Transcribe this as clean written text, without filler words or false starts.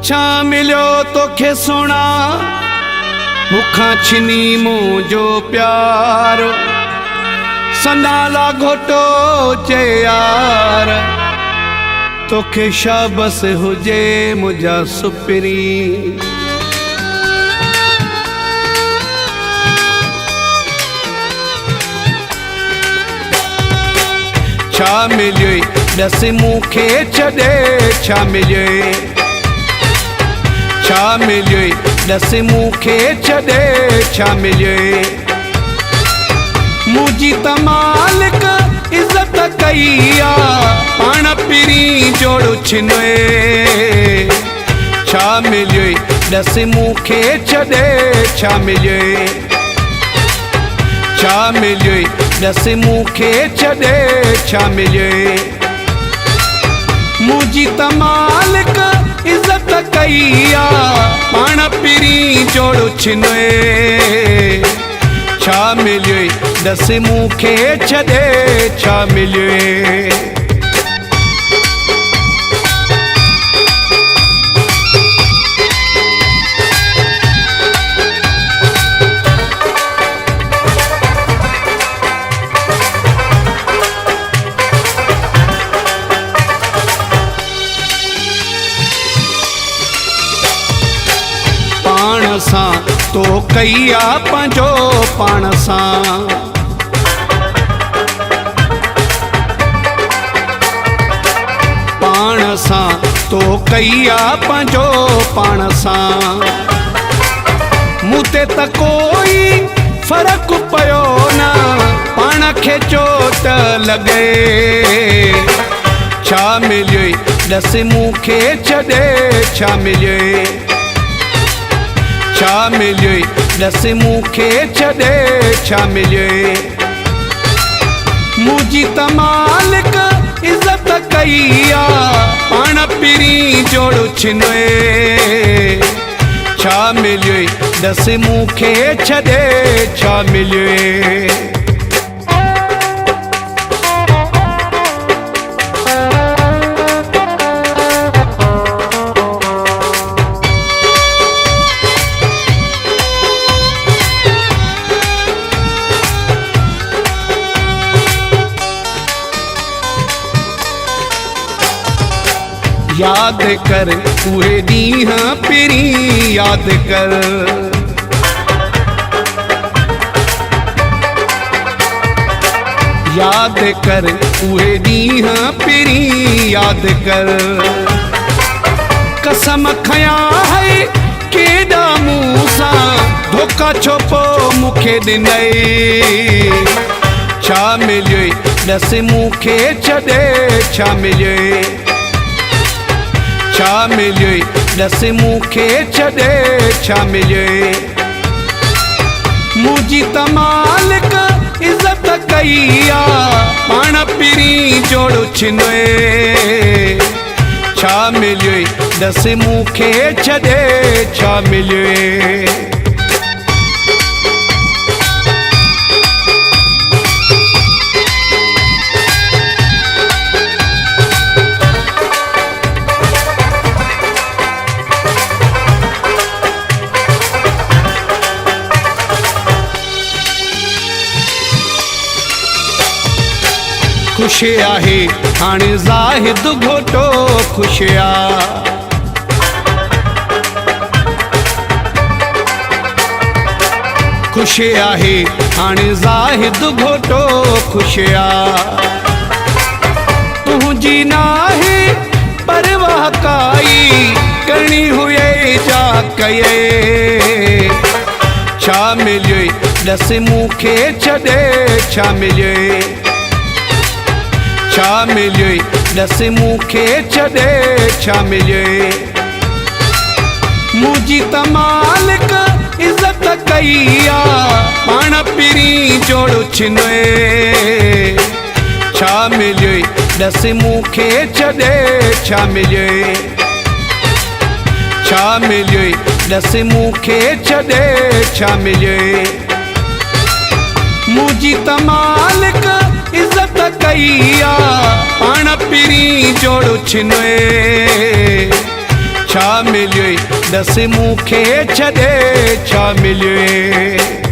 छा मिलियो तोखे सोना मुखां छिनी मुंहिंजो प्यार संडाला घोटो चे यार तोखे शाबस हुजे मुंहिंजा सुपिरी छा मिलियो दस मूंखे छॾे छा मिलियो छा मिलियो दस मूंखे छॾे छा मिलियो मुंहिंजी त मालिक इज़त कई आहे पाण पिरी जोड़ छिनोए छा मिलियो दस मूंखे छॾे छा मिलियो छा मिलियो दस मूंखे छॾे छा मिलियो मुंहिंजी त मालिक इज़त कई आहे पाण पिरी जोड़ छिनोए छा मिलियो दस मूंखे छॾे छा मिलियो पाण सां तो कई आ पंहिंजो पाण सां पाण सां तो कई आ पंहिंजो पाण सां मूं ते त कोई फ़र्क़ु पियो न पाण खे चोट लॻे छा मिलियो दस मूंखे छॾे छा मिलियो छा मिलियो दस मूंखे छॾे छा मिलियो मुंहिंजी त मालिक इज़त कई आहे पाण पिरी जोड़ छिनोए छा मिलियो दस मूंखे छॾे छा मिलियो याद कर उहे ॾींहं पहिरीं याद कर याद कर उहे ॾींहं पहिरीं याद कर कसम खयां है केॾा मूं सां धोखा छो पोइ मूंखे ॾिनई छा मिलियो दस मूंखे छॾे छा मिलियो छा मिलियो दस मूंखे छॾे छा मिलियो मुंहिंजी त मालिक इज़त कई आहे पाण पिरी जोड़ छिनोए छा मिलियो दस मूंखे छॾे छा मिलियो खुश आहे हाणे ज़ाहिद घोटो खुश आहे खुश आहे हाणे ज़ाहिद घोटो खुश आहे तुंहिंजी नाहे परवाह काई करणी हुए जा कये छा मिलियो दस मूंखे छॾे छा मिलियो छा मिलियो दस मूंखे छॾे छा मिलियो मुंहिंजी त मालिक इज़त कई आहे पाण पिरी जोड़ छिनोए छा मिलियो दस मूंखे छॾे छा मिलियो छा मिलियो दस मूंखे छॾे छा मिलियो मुंहिंजी त मालिक इज़त कई आहे पाण पिरी जोड़ छिनोए छा मिलियो दस मूंखे छॾे छा मिलियो